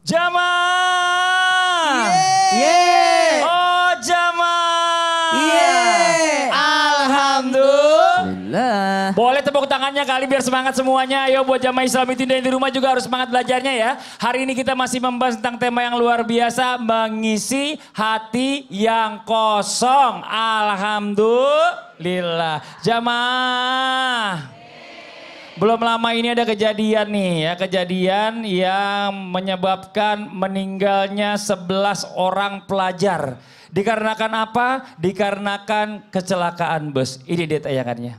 Jamaah. Yeay. Oh jamaah. Yeay. Alhamdulillah. Boleh tepuk tangannya kali biar semangat semuanya. Ayo buat jamaah Islam itu dan di rumah juga harus semangat belajarnya ya. Hari ini kita masih membahas tentang tema yang luar biasa. Mengisi hati yang kosong. Alhamdulillah. Jamaah. Belum lama ini ada kejadian nih ya, kejadian yang menyebabkan meninggalnya 11 orang pelajar. Dikarenakan apa? Dikarenakan kecelakaan bus. Ini dia tayangannya.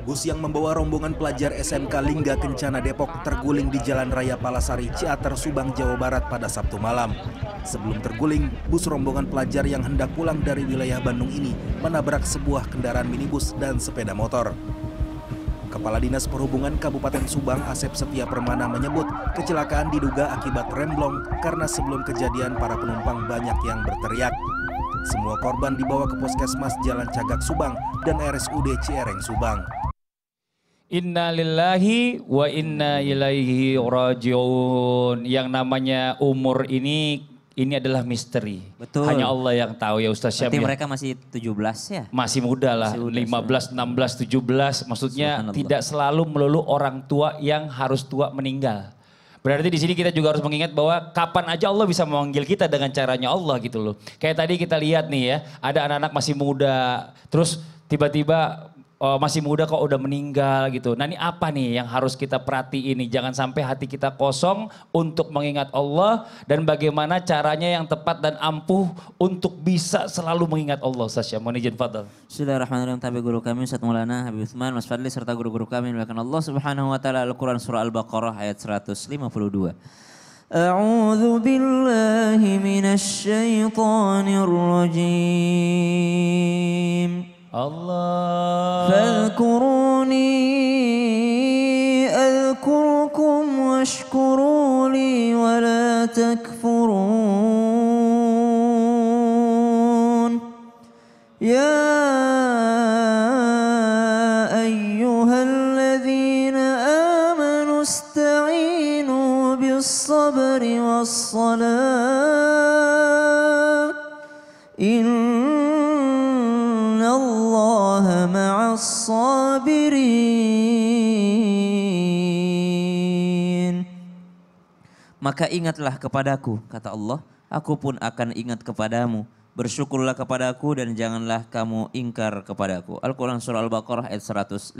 Bus yang membawa rombongan pelajar SMK Lingga Kencana Depok terguling di Jalan Raya Palasari, Ciater, Subang, Jawa Barat pada Sabtu malam. Sebelum terguling, bus rombongan pelajar yang hendak pulang dari wilayah Bandung ini menabrak sebuah kendaraan minibus dan sepeda motor. Kepala Dinas Perhubungan Kabupaten Subang Asep Setia Permana menyebut kecelakaan diduga akibat remblong karena sebelum kejadian para penumpang banyak yang berteriak. Semua korban dibawa ke Puskesmas Jalan Cagak Subang dan RSUD Ciereng Subang. Inna lillahi wa inna ilaihi rajiun. Yang namanya umur ini adalah misteri. Betul. Hanya Allah yang tahu ya Ustaz Syam. Berarti ya. mereka masih 17 ya? Masih muda lah, 15, 16, 17. Maksudnya tidak selalu melulu orang tua yang harus tua meninggal. Berarti di sini kita juga harus mengingat bahwa kapan aja Allah bisa memanggil kita dengan caranya Allah gitu loh. Kayak tadi kita lihat nih ya, ada anak-anak masih muda, terus tiba-tiba masih muda kok udah meninggal gitu. Nah ini apa nih yang harus kita perhatiin nih. Jangan sampai hati kita kosong untuk mengingat Allah. Dan bagaimana caranya yang tepat dan ampuh untuk bisa selalu mengingat Allah. Ustaz Syam, mohon izin fadal. Bismillahirrahmanirrahim. Tabi guru kami Ustaz Maulana Habib Utsman Mas Fadli serta guru-guru kami melakukan Allah Subhanahu wa taala Al-Qur'an surah Al-Baqarah ayat 152. A'udzu billahi minasy syaithanir rajim. Allah. Fadhkuruni adhkurkum washkuru li wa la takfurun. Ya ayyuhalladzina amanu ista'inu bis-sabri was-salah. Sabirin. Maka ingatlah kepadaku, kata Allah, aku pun akan ingat kepadamu. Bersyukurlah kepadaku dan janganlah kamu ingkar kepadaku. Al-Quran surah Al-Baqarah ayat 152.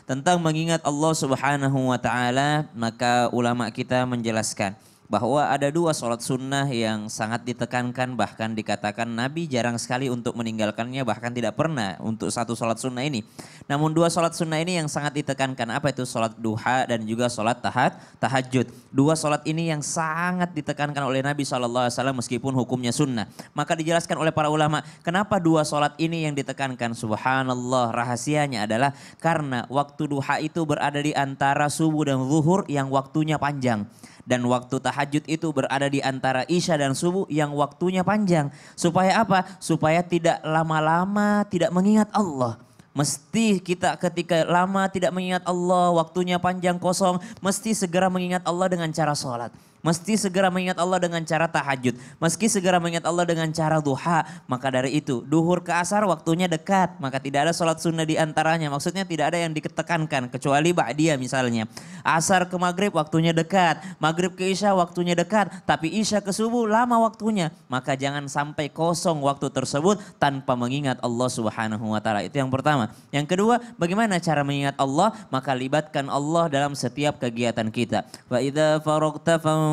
Tentang mengingat Allah Subhanahu wa taala, maka ulama kita menjelaskan bahwa ada dua sholat sunnah yang sangat ditekankan, bahkan dikatakan Nabi jarang sekali untuk meninggalkannya, bahkan tidak pernah untuk satu sholat sunnah ini. Namun dua sholat sunnah ini yang sangat ditekankan, apa itu? Sholat duha dan juga sholat tahajud. Dua sholat ini yang sangat ditekankan oleh Nabi SAW meskipun hukumnya sunnah. Maka dijelaskan oleh para ulama, kenapa dua sholat ini yang ditekankan? Subhanallah, rahasianya adalah karena waktu duha itu berada di antara subuh dan zuhur yang waktunya panjang. Dan waktu tahajud itu berada di antara isya dan subuh yang waktunya panjang. Supaya apa? Supaya tidak lama-lama tidak mengingat Allah. Mesti kita ketika lama tidak mengingat Allah, waktunya panjang kosong, mesti segera mengingat Allah dengan cara sholat. Mesti segera mengingat Allah dengan cara tahajud. Mesti segera mengingat Allah dengan cara duha. Maka dari itu, duhur ke asar waktunya dekat. Maka tidak ada sholat sunnah di antaranya. Maksudnya tidak ada yang ditekankan. Kecuali ba'diyah misalnya. Asar ke maghrib waktunya dekat. Maghrib ke isya waktunya dekat. Tapi isya ke subuh lama waktunya. Maka jangan sampai kosong waktu tersebut tanpa mengingat Allah Subhanahu wa taala. Itu yang pertama. Yang kedua, bagaimana cara mengingat Allah? Maka libatkan Allah dalam setiap kegiatan kita. Wa idza faragta fansab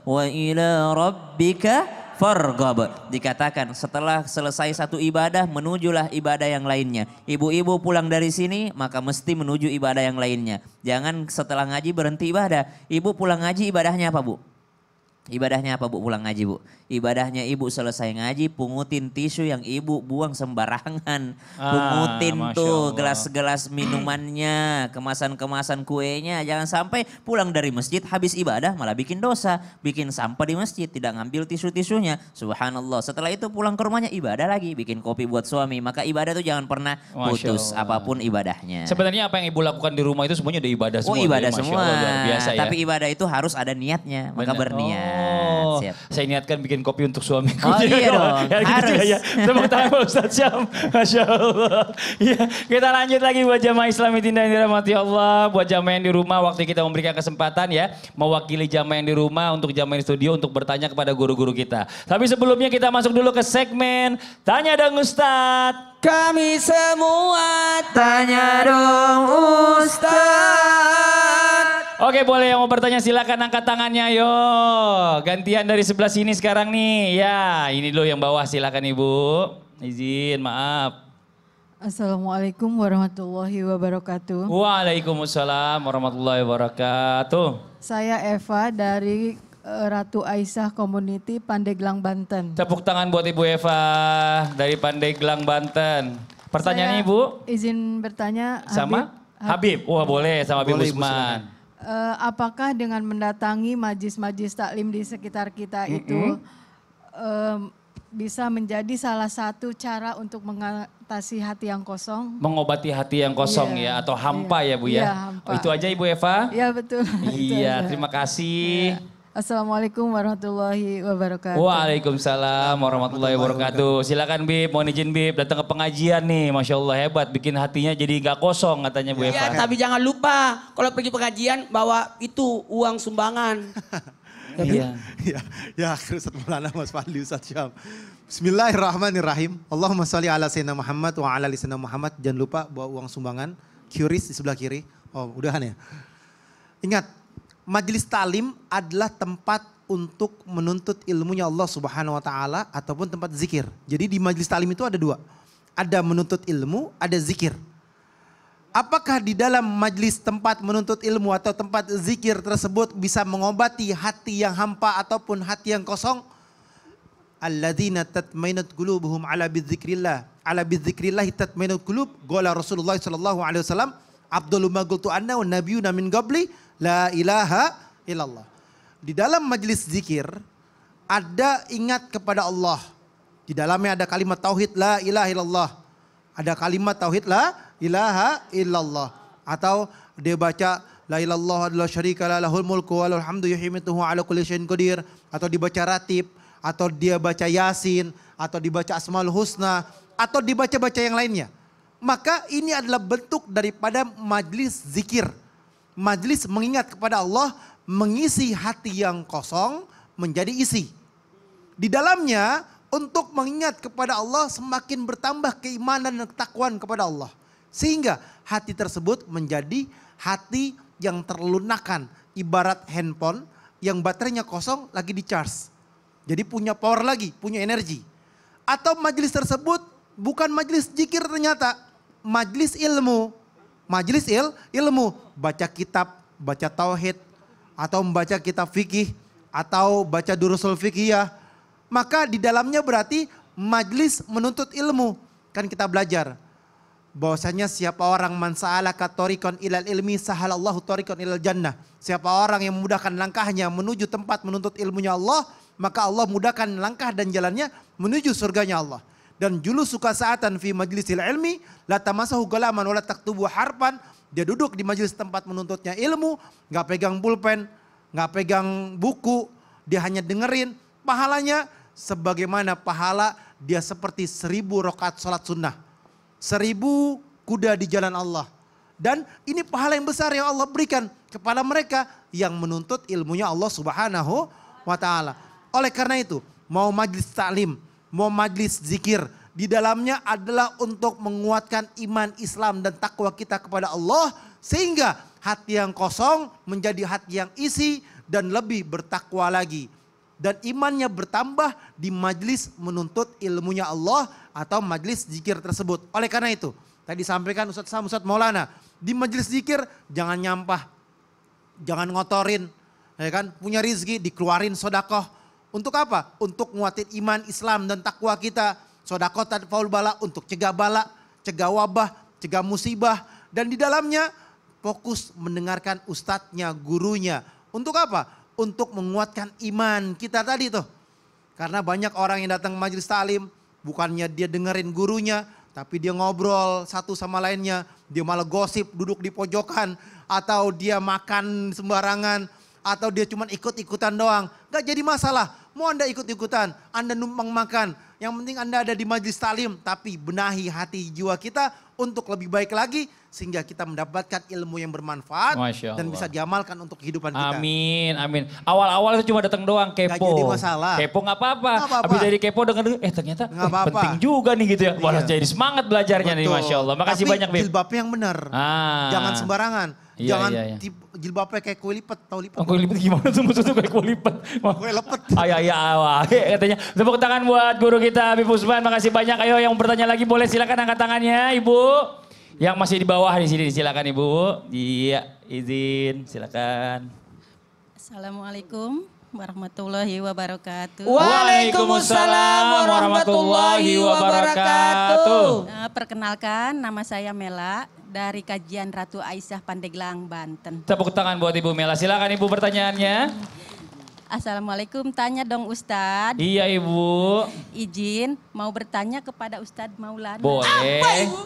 wa ila rabbika farghab. Dikatakan setelah selesai satu ibadah menujulah ibadah yang lainnya. Ibu-ibu pulang dari sini maka mesti menuju ibadah yang lainnya. Jangan setelah ngaji berhenti ibadah. Ibu pulang ngaji ibadahnya apa, Bu? Ibadahnya apa Bu pulang ngaji Bu? Ibadahnya ibu selesai ngaji pungutin tisu yang ibu buang sembarangan. Pungutin Masya tuh Allah. gelas-gelas minumannya, kemasan-kemasan kuenya. Jangan sampai pulang dari masjid habis ibadah malah bikin dosa. Bikin sampah di masjid, tidak ngambil tisu-tisunya. Subhanallah. Setelah itu pulang ke rumahnya ibadah lagi. Bikin kopi buat suami. Maka ibadah tuh jangan pernah Masya putus Allah. apapun ibadahnya. Sebenarnya apa yang ibu lakukan di rumah itu semuanya udah ibadah Oh semua. ibadah Masya semua, Allah, luar biasa ya. tapi ibadah itu harus ada niatnya, maka Benar. berniat. Oh, Siap. saya niatkan bikin kopi untuk suamiku. Oh, iya dong, Ya, gitu harus. juga ya. Tepuk tangan Pak Ustadz Syam. Masya Allah. Ya, kita lanjut lagi buat jamaah Islami Tindak yang dirahmati Allah. Buat jamaah yang di rumah, waktu kita memberikan kesempatan ya. Mewakili jamaah yang di rumah untuk jamaah yang di studio untuk bertanya kepada guru-guru kita. Tapi sebelumnya kita masuk dulu ke segmen Tanya Dong Ustadz. Kami semua tanya dong Ustaz. Oke, boleh yang mau bertanya silakan angkat tangannya, yo. Gantian dari sebelah sini sekarang nih. Ya, ini dulu yang bawah, silakan Ibu. Izin, maaf. Assalamualaikum warahmatullahi wabarakatuh. Waalaikumsalam warahmatullahi wabarakatuh. Saya Eva dari Ratu Aisyah Community Pandeglang, Banten. Tepuk tangan buat Ibu Eva dari Pandeglang, Banten. Pertanyaannya Saya Ibu? izin bertanya. Sama? Habib. Wah boleh, sama Habib Boleh, Ibu, Usman. Apakah dengan mendatangi majlis-majlis taklim di sekitar kita itu bisa menjadi salah satu cara untuk mengatasi hati yang kosong? Mengobati hati yang kosong Iya, ya atau hampa ya Bu iya, ya? hampa. Oh, itu aja Ibu Eva? Ya betul. Itu Iya, aja. terima kasih. Assalamualaikum warahmatullahi wabarakatuh. Waalaikumsalam warahmatullahi wabarakatuh. Silakan Bib, mohon izin Bib, datang ke pengajian nih, Masya Allah hebat, bikin hatinya jadi gak kosong katanya Bu Ya, Eva. tapi jangan lupa kalau pergi pengajian bawa itu uang sumbangan. Iya. Ya, Ustaz Maulana Mas Fadli Ustaz Syam. Bismillahirrahmanirrahim. Allahumma sholli ala sayyidina Muhammad wa ala ali sayyidina Muhammad. Jangan lupa bawa uang sumbangan. QRIS di sebelah kiri. Oh, udahan ya. Ingat, majelis talim adalah tempat untuk menuntut ilmunya Allah Subhanahu wa taala ataupun tempat zikir. Jadi di majelis talim itu ada dua. Ada menuntut ilmu, ada zikir. Apakah di dalam majelis tempat menuntut ilmu atau tempat zikir tersebut bisa mengobati hati yang hampa ataupun hati yang kosong? Alladzina tatmainat qulubuhum ala bidzikrillah. Ala bidzikrillah tatmainat qulub. Qala Rasulullah sallallahu alaihi wasallam, "Abdul ma qultu anna wa nabiyyuna min qabli la ilaha illallah." Di dalam majelis zikir ada ingat kepada Allah. Di dalamnya ada kalimat tauhid la ilaha illallah. Ada kalimat tauhid la ilaha illallah. Atau dia baca la ilallah adalah syarika la lahul mulku wa lahul hamdu yuhyi ala kulli syai'in qadir. Atau dibaca ratib. Atau dia baca yasin. Atau dibaca asmaul husna. Atau dibaca-baca yang lainnya. Maka ini adalah bentuk daripada majlis zikir. Majlis mengingat kepada Allah, mengisi hati yang kosong menjadi isi. Di dalamnya untuk mengingat kepada Allah semakin bertambah keimanan dan ketakwaan kepada Allah. Sehingga hati tersebut menjadi hati yang terlunakan. Ibarat handphone yang baterainya kosong lagi di charge. Jadi punya power lagi, punya energi. Atau majlis tersebut bukan majlis zikir ternyata. Majlis ilmu. Majlis ilmu. Baca kitab, baca tauhid. Atau membaca kitab fikih. Atau baca durusul fikihiyah. Maka di dalamnya berarti majlis menuntut ilmu. Kan kita belajar. Bahwasanya siapa orang man sa'alaka tariqan ilal ilmi sahalallahu tariqan ilal jannah. Siapa orang yang memudahkan langkahnya menuju tempat menuntut ilmunya Allah, maka Allah mudahkan langkah dan jalannya menuju surganya Allah. Dan julus suka saatan fi majlisil ilmi la tamasahu galaman wala taktubu harpan. Dia duduk di majelis tempat menuntutnya ilmu, nggak pegang pulpen, nggak pegang buku, dia hanya dengerin. Pahalanya sebagaimana pahala dia seperti 1000 rakaat salat sunnah. 1000 kuda di jalan Allah. Dan ini pahala yang besar yang Allah berikan kepada mereka yang menuntut ilmunya Allah Subhanahu wa taala. Oleh karena itu, mau majlis taklim, mau majlis zikir, di dalamnya adalah untuk menguatkan iman Islam dan takwa kita kepada Allah. Sehingga hati yang kosong menjadi hati yang isi dan lebih bertakwa lagi. Dan imannya bertambah di majlis menuntut ilmunya Allah atau majlis zikir tersebut. Oleh karena itu, tadi sampaikan Ustadz Maulana, di majlis zikir jangan nyampah, jangan ngotorin, ya kan? Punya rizki, dikeluarin sodakoh. Untuk apa? Untuk nguatin iman, Islam, dan takwa kita. Sodakoh tadfaul bala, untuk cegah bala, cegah wabah, cegah musibah. Dan di dalamnya fokus mendengarkan ustadznya, gurunya. Untuk apa? Untuk menguatkan iman kita tadi tuh. Karena banyak orang yang datang ke majelis taklim, bukannya dia dengerin gurunya, tapi dia ngobrol satu sama lainnya. Dia malah gosip, duduk di pojokan. Atau dia makan sembarangan. Atau dia cuma ikut-ikutan doang. Gak jadi masalah. Mau Anda ikut-ikutan, Anda numpang makan. Yang penting Anda ada di majelis taklim. Tapi benahi hati jiwa kita untuk lebih baik lagi. Sehingga kita mendapatkan ilmu yang bermanfaat. Dan bisa diamalkan untuk kehidupan kita. Amin, amin. Awal-awal itu cuma datang doang kepo. Gak jadi masalah. Kepo gak apa-apa. Habis dari kepo denger, ternyata penting juga nih gitu ya. Malah jadi semangat belajarnya nih, Masya Allah. Makasih banyak, Bib. Tapi jilbabnya yang benar. Jangan sembarangan. Jangan jilbabnya kayak kue lipat, tahu lipat. Kue lipat gimana tuh maksudnya kayak kue lipat? Kue lepet. Katanya. Tepuk tangan buat guru kita, Habib Usman. Makasih banyak. Ayo yang bertanya lagi boleh silakan angkat tangannya, Ibu. Yang masih di bawah di sini silakan Ibu. Iya, izin silakan. Assalamualaikum warahmatullahi wabarakatuh. Waalaikumsalam warahmatullahi wabarakatuh. Perkenalkan, nama saya Mela dari Kajian Ratu Aisyah Pandeglang, Banten. Tepuk tangan buat Ibu Mela. Silakan Ibu pertanyaannya. Assalamualaikum, tanya dong Ustadz. Iya Ibu. Izin mau bertanya kepada Ustadz Maulana. Boleh. Apa Ibu?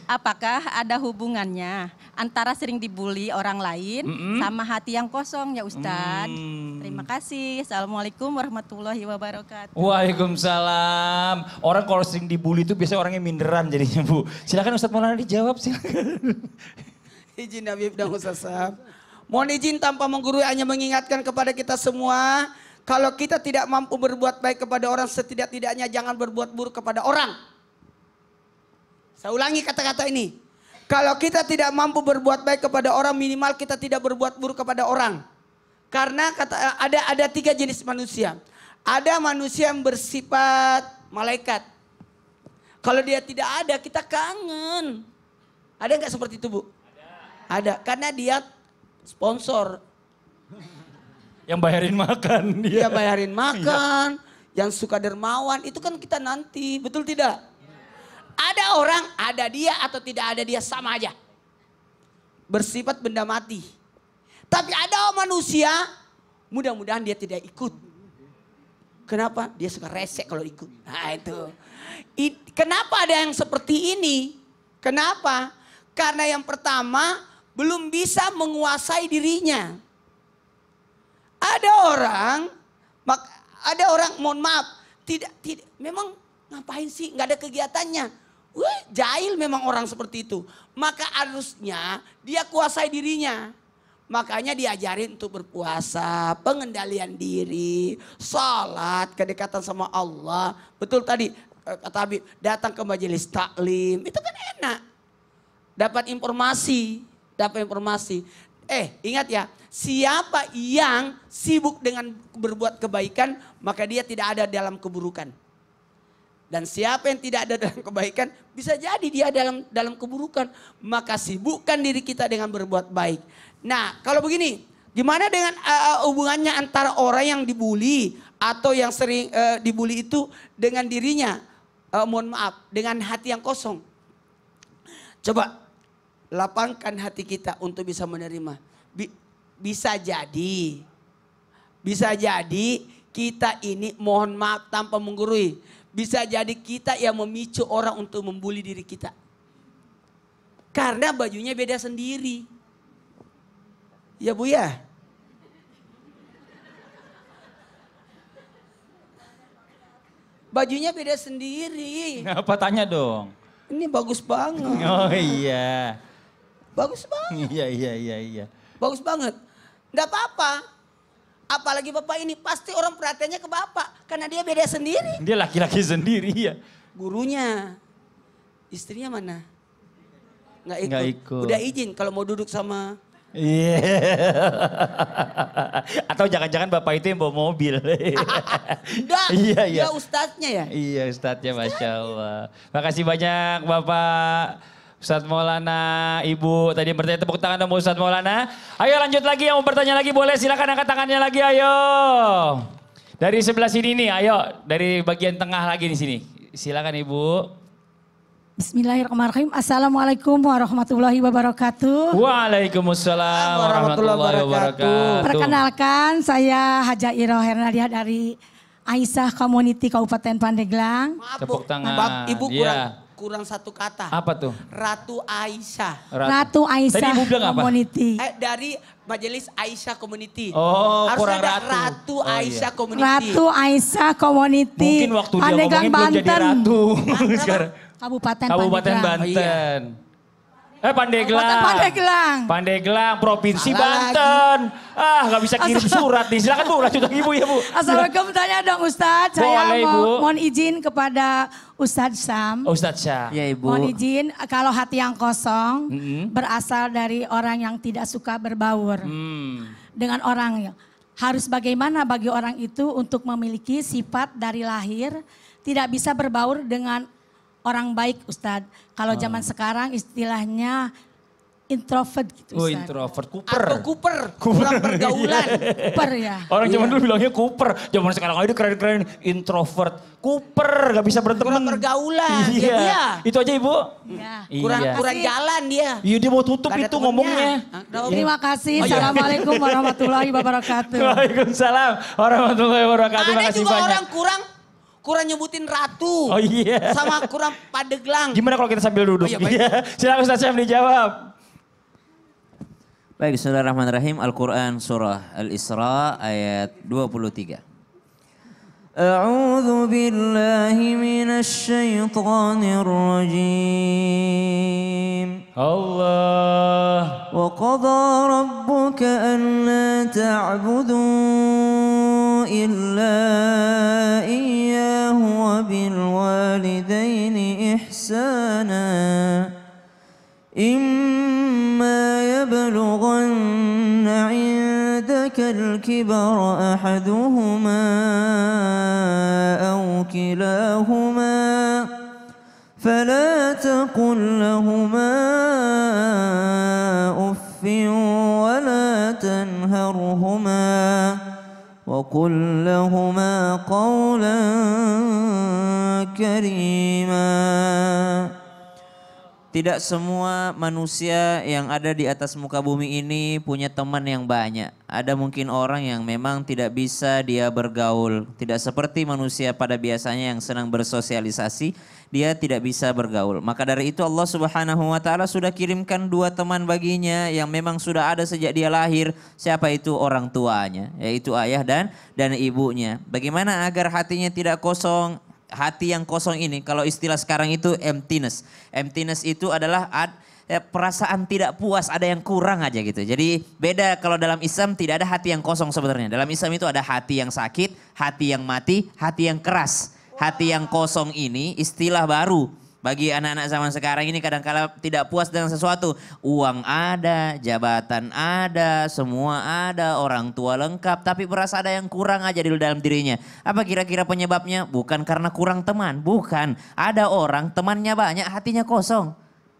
Apakah ada hubungannya antara sering dibully orang lain sama hati yang kosong ya Ustadz? Terima kasih. Assalamualaikum warahmatullahi wabarakatuh. Waalaikumsalam. Orang kalau sering dibully itu biasanya orangnya minderan jadinya Bu. Silakan Ustadz Maulana dijawab silakan. Izin Habib dan Ustaz Sahab. Mohon izin tanpa menggurui hanya mengingatkan kepada kita semua. Kalau kita tidak mampu berbuat baik kepada orang, setidak-tidaknya jangan berbuat buruk kepada orang. Saya ulangi kata-kata ini. Kalau kita tidak mampu berbuat baik kepada orang, minimal kita tidak berbuat buruk kepada orang. Karena ada 3 jenis manusia. Ada manusia yang bersifat malaikat. Kalau dia tidak ada, kita kangen. Ada nggak seperti itu Bu? Ada. Karena dia sponsor. Yang bayarin makan. Dia bayarin makan. Yang suka dermawan, itu kan kita nanti. Betul tidak? Ada orang, ada dia atau tidak ada dia sama aja. Bersifat benda mati. Tapi ada manusia, mudah-mudahan dia tidak ikut. Kenapa? Dia suka resek kalau ikut. Nah itu. Kenapa ada yang seperti ini? Kenapa? Karena yang pertama, belum bisa menguasai dirinya. Ada orang, mohon maaf, tidak, memang ngapain sih, nggak ada kegiatannya. Wah, jahil memang orang seperti itu. Maka harusnya dia kuasai dirinya. Makanya diajarin untuk berpuasa, pengendalian diri, sholat, kedekatan sama Allah. Betul tadi kata Habib, datang ke majelis taklim, itu kan enak. Dapat informasi. Ingat ya, siapa yang sibuk dengan berbuat kebaikan, maka dia tidak ada dalam keburukan. Dan siapa yang tidak ada dalam kebaikan, bisa jadi dia dalam keburukan. Maka sibukkan diri kita dengan berbuat baik. Nah kalau begini, gimana dengan hubungannya antara orang yang dibully atau yang sering dibully itu dengan dirinya? Mohon maaf, dengan hati yang kosong. Coba lapangkan hati kita untuk bisa menerima. Bisa jadi kita ini mohon maaf tanpa menggurui. Bisa jadi kita yang memicu orang untuk membuli diri kita. Karena bajunya beda sendiri. Ya Bu ya? Bajunya beda sendiri. Apa tanya dong? Ini bagus banget. Oh iya. Bagus banget. Iya. Bagus banget. Enggak apa-apa. Apalagi Bapak ini pasti orang perhatiannya ke Bapak. Karena dia beda sendiri. Dia laki-laki sendiri ya. Gurunya. Istrinya mana? Nggak ikut. Udah izin kalau mau duduk sama. Iya. Atau jangan-jangan Bapak itu yang bawa mobil. Enggak, iya. dia ustadznya ya? Iya ustadznya Masya Allah. Makasih banyak Bapak Ustadz Maulana, Ibu tadi yang bertanya, tepuk tangan dong Ustadz Maulana. Ayo lanjut lagi, yang mau bertanya lagi boleh, silakan angkat tangannya lagi, ayo. Dari sebelah sini nih, ayo. Dari bagian tengah lagi di sini. Silakan Ibu. Bismillahirrahmanirrahim. Assalamualaikum warahmatullahi wabarakatuh. Waalaikumsalam warahmatullahi wabarakatuh. Perkenalkan, saya Haja Iroh Hernadiah dari Aisyah Community Kabupaten Pandeglang. Maaf, Tepuk Bu. tangan. Maaf, Ibu Iya. kurang satu kata. Apa tuh? Ratu Aisyah. Ratu Aisyah Tadi Ibu bilang apa? Community. Dari Majelis Aisyah Community. Oh, Harus kurang ada Ratu. Ratu Oh, Aisyah iya. Community. Ratu Aisyah Community. Mungkin waktu dia Pandeglang, ngomongin belum jadi Banten. ratu. Sekarang. Kabupaten Kabupaten Pandeglang. Banten. Oh, Pandeglang. Kabupaten Pandeglang. Pandeglang, Provinsi Salah Banten. Nggak bisa kirim surat nih. Silakan Bu, lanjut lagi Bu ya Bu. Assalamualaikum, tanya dong Ustadz. Saya Boleh, Ibu. mohon izin kepada Ustadz Sam. Ustadz Syah. Ya Ibu. Mohon izin, kalau hati yang kosong Mm-mm. berasal dari orang yang tidak suka berbaur dengan orang. Harus bagaimana bagi orang itu untuk memiliki sifat dari lahir tidak bisa berbaur dengan orang baik, Ustadz. Kalau zaman sekarang istilahnya introvert gitu, Oh, Ustadz. introvert, Cooper. Atau Cooper. Kurang pergaulan. Cooper ya. Orang zaman dulu bilangnya Cooper. Zaman sekarang aja keren-keren introvert. Cooper, gak bisa berteman. Kurang pergaulan. Iya. Dia. Itu aja Ibu. Ya. Kurang Iya. kurang jalan dia. Iya dia mau tutup Gak ada itu temennya. ngomongnya. Terima kasih. Oh, iya. Assalamualaikum warahmatullahi wabarakatuh. Waalaikumsalam warahmatullahi wabarakatuh. Ada Makasih juga banyak. orang kurang nyebutin ratu. Oh iya. Sama kurang Pandeglang. Gimana kalau kita sambil duduk? Oh, iya, baik. Iya. Silakan Ustaz Syam dijawab. Baik, Bismillahirrahmanirrahim. Al-Quran Surah Al-Isra ayat 23. A'udzu billahi minasy syaithanir rajim. Allah. Wa qadha rabbuka alla ta'budu illa iyyahu wa bil walidaini ihsana. إما يبلغن عندك الكبر أحدهما أو كلاهما فلا تقل لهما أف ولا تنهرهما وقل لهما قولا كريما. Tidak semua manusia yang ada di atas muka bumi ini punya teman yang banyak. Ada mungkin orang yang memang tidak bisa dia bergaul. Tidak seperti manusia pada biasanya yang senang bersosialisasi, dia tidak bisa bergaul. Maka dari itu Allah Subhanahu wa taala sudah kirimkan dua teman baginya yang memang sudah ada sejak dia lahir. Siapa itu? Orang tuanya, yaitu ayah dan ibunya. Bagaimana agar hatinya tidak kosong? Hati yang kosong ini, kalau istilah sekarang itu emptiness. Emptiness itu adalah perasaan tidak puas, ada yang kurang aja gitu. Jadi beda kalau dalam Islam tidak ada hati yang kosong sebenarnya. Dalam Islam itu ada hati yang sakit, hati yang mati, hati yang keras. Hati yang kosong ini istilah baru. Bagi anak-anak zaman sekarang ini kadang-kala tidak puas dengan sesuatu. Uang ada, jabatan ada, semua ada, orang tua lengkap. Tapi berasa ada yang kurang aja di dalam dirinya. Apa kira-kira penyebabnya? Bukan karena kurang teman, bukan. Ada orang temannya banyak, hatinya kosong.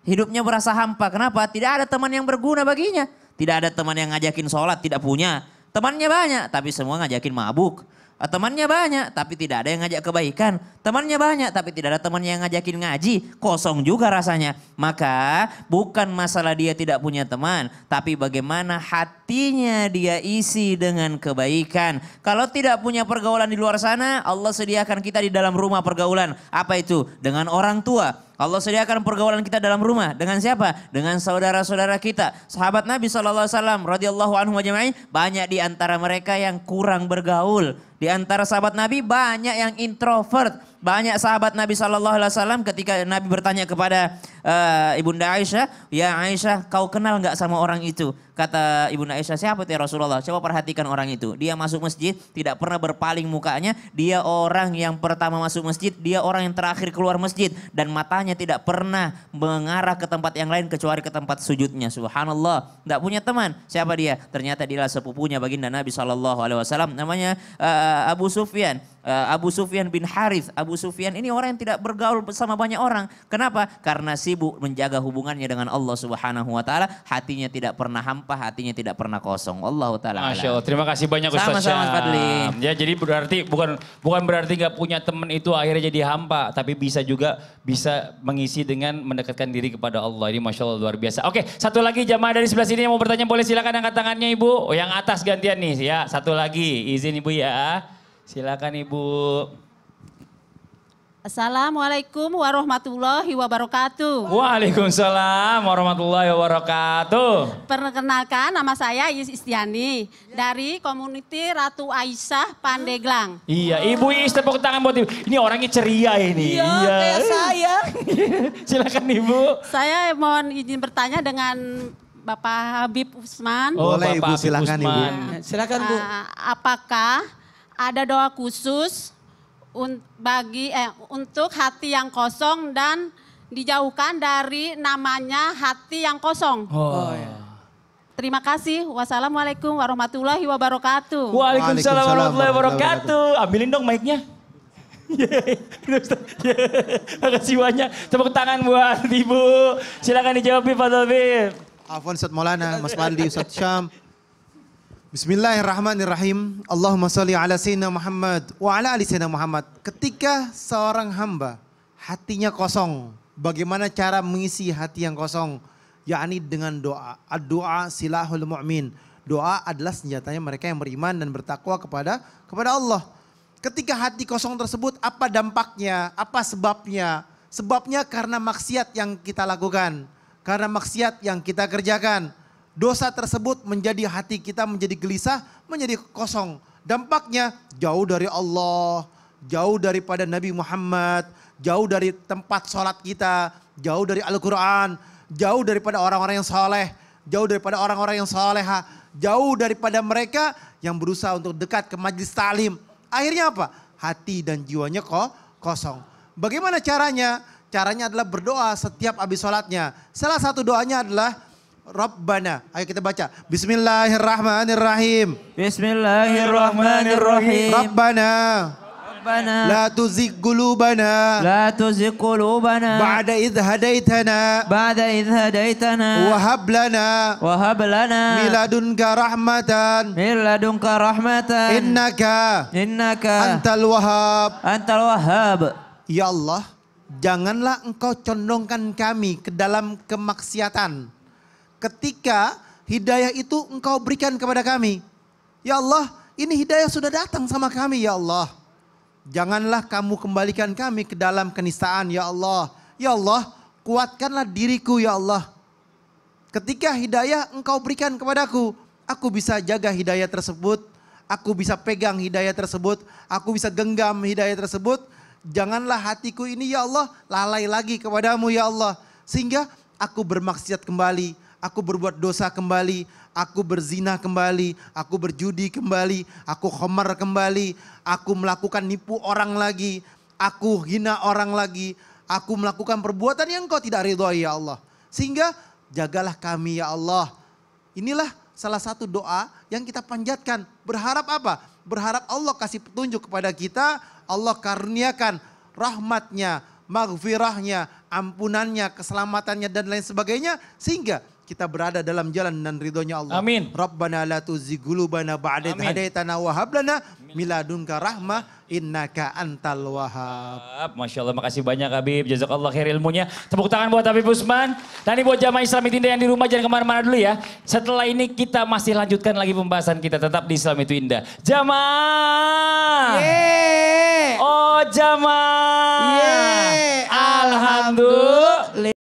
Hidupnya berasa hampa. Kenapa? Tidak ada teman yang berguna baginya. Tidak ada teman yang ngajakin sholat, tidak punya. Temannya banyak, tapi semua ngajakin mabuk. Temannya banyak tapi tidak ada yang ngajak kebaikan. Temannya banyak tapi tidak ada teman yang ngajakin ngaji. Kosong juga rasanya. Maka bukan masalah dia tidak punya teman. Tapi bagaimana hatinya dia isi dengan kebaikan. Kalau tidak punya pergaulan di luar sana, Allah sediakan kita di dalam rumah pergaulan. Apa itu? Dengan orang tua. Allah sediakan pergaulan kita dalam rumah. Dengan siapa? Dengan saudara-saudara kita. Sahabat Nabi SAW radhiyallahu anhu ajma'in, banyak di antara mereka yang kurang bergaul. Di antara sahabat Nabi banyak yang introvert. Banyak sahabat Nabi SAW ketika Nabi bertanya kepada Ibunda Aisyah, "Ya Aisyah, kau kenal nggak sama orang itu?" Kata Ibunda Aisyah, "Siapa itu ya Rasulullah?" Coba perhatikan orang itu. Dia masuk masjid, tidak pernah berpaling mukanya. Dia orang yang pertama masuk masjid, dia orang yang terakhir keluar masjid. Dan matanya tidak pernah mengarah ke tempat yang lain kecuali ke tempat sujudnya. Subhanallah, tidak punya teman. Siapa dia? Ternyata dia sepupunya baginda Nabi SAW. Namanya Abu Sufyan. Abu Sufyan bin Harith. Abu Sufyan ini orang yang tidak bergaul bersama banyak orang. Kenapa? Karena sibuk menjaga hubungannya dengan Allah Subhanahu wa taala. Hatinya tidak pernah hampa, hatinya tidak pernah kosong. Allahu taala. Masya Allah. Terima kasih banyak Ustaz Sama-sama, Mas Fadli. Ya, jadi berarti bukan berarti nggak punya teman itu akhirnya jadi hampa, tapi bisa juga mengisi dengan mendekatkan diri kepada Allah. Ini Masya Allah luar biasa. Oke, satu lagi jamaah dari sebelah sini yang mau bertanya boleh silakan angkat tangannya Ibu. Oh, yang atas gantian nih ya. Satu lagi, izin Ibu ya. Silakan Ibu. Assalamualaikum warahmatullahi wabarakatuh. Waalaikumsalam warahmatullahi wabarakatuh. Perkenalkan, nama saya Iis Istiani dari Community Ratu Aisyah Pandeglang. Iya, Ibu Iis, tepuk tangan buat Ibu. Ini orangnya ceria ini. Iya, kayak saya. Silakan Ibu. Saya mohon izin bertanya dengan Bapak Habib Usman. Oh, Boleh, Bapak Ibu, silakan, Habib Ibu. Usman. Silakan Bu. Apakah ada doa khusus untuk hati yang kosong dan dijauhkan dari namanya hati yang kosong? Oh, ya. Terima kasih. Wassalamualaikum warahmatullahi wabarakatuh. Waalaikumsalam warahmatullahi wabarakatuh. Ambilin dong mic-nya. Makasih banyak. Tepuk tangan buat Ibu. Silakan dijawab Pak Taufik. Afwan Ustaz Maulana, Mas Fadli, Ustaz Syam. Bismillahirrahmanirrahim. Allahumma salli ala Sayyidina Muhammad wa ala ali Sayyidina Muhammad. Ketika seorang hamba hatinya kosong, bagaimana cara mengisi hati yang kosong? Yakni dengan doa. Ad-doa silahul mu'min. Doa adalah senjatanya mereka yang beriman dan bertakwa kepada Allah. Ketika hati kosong tersebut, apa dampaknya? Apa sebabnya? Sebabnya karena maksiat yang kita lakukan. Karena maksiat yang kita kerjakan. Dosa tersebut menjadi hati kita menjadi gelisah, menjadi kosong. Dampaknya jauh dari Allah, jauh daripada Nabi Muhammad, jauh dari tempat sholat kita, jauh dari Al-Quran, jauh daripada orang-orang yang soleh, jauh daripada orang-orang yang soleha, jauh daripada mereka yang berusaha untuk dekat ke majlis ta'lim. Akhirnya apa? Hati dan jiwanya kosong. Bagaimana caranya? Caranya adalah berdoa setiap habis sholatnya. Salah satu doanya adalah Rabbana. Ayo kita baca. Bismillahirrahmanirrahim. Bismillahirrahmanirrahim. Rabbana. Rabbana. La tuzigh qulubana. La tuzigh qulubana. Ba'da idh hadaitana. Ba'da idh hadaitana. Wahab lana. Wahab lana. Min ladunka rahmatan. Min ladunka rahmatan. Innaka. Antal wahhab. Antal wahhab. Ya Allah, janganlah engkau condongkan kami ke dalam kemaksiatan. Ketika hidayah itu engkau berikan kepada kami. Ya Allah, ini hidayah sudah datang sama kami ya Allah. Janganlah kamu kembalikan kami ke dalam kenistaan ya Allah. Ya Allah, kuatkanlah diriku ya Allah. Ketika hidayah engkau berikan kepadaku, aku bisa jaga hidayah tersebut. Aku bisa pegang hidayah tersebut. Aku bisa genggam hidayah tersebut. Janganlah hatiku ini ya Allah lalai lagi kepadamu ya Allah. Sehingga aku bermaksiat kembali. Aku berbuat dosa kembali, aku berzina kembali, aku berjudi kembali, aku khamar kembali, aku melakukan nipu orang lagi, aku hina orang lagi, aku melakukan perbuatan yang engkau tidak ridhoi ya Allah. Sehingga jagalah kami ya Allah. Inilah salah satu doa yang kita panjatkan. Berharap apa? Berharap Allah kasih petunjuk kepada kita, Allah karuniakan rahmatnya, maghfirahnya, ampunannya, keselamatannya dan lain sebagainya. Sehingga kita berada dalam jalan dan ridhonya Allah. Amin. Rabbana la tuzigh qulubana ba'da idh hadaitana wa hab lana min ladunka rahmah innaka antal wahhab. Masya Allah, makasih banyak Habib. Jazakallah khair ilmunya. Tepuk tangan buat Habib Usman. Dan ini buat jamaah Islam Indah yang di rumah, jangan kemana-mana dulu ya. Setelah ini kita masih lanjutkan lagi pembahasan kita tetap di Islam itu Indah. Jamaah. Yeay. Oh jamaah. Yeay. Alhamdulillah.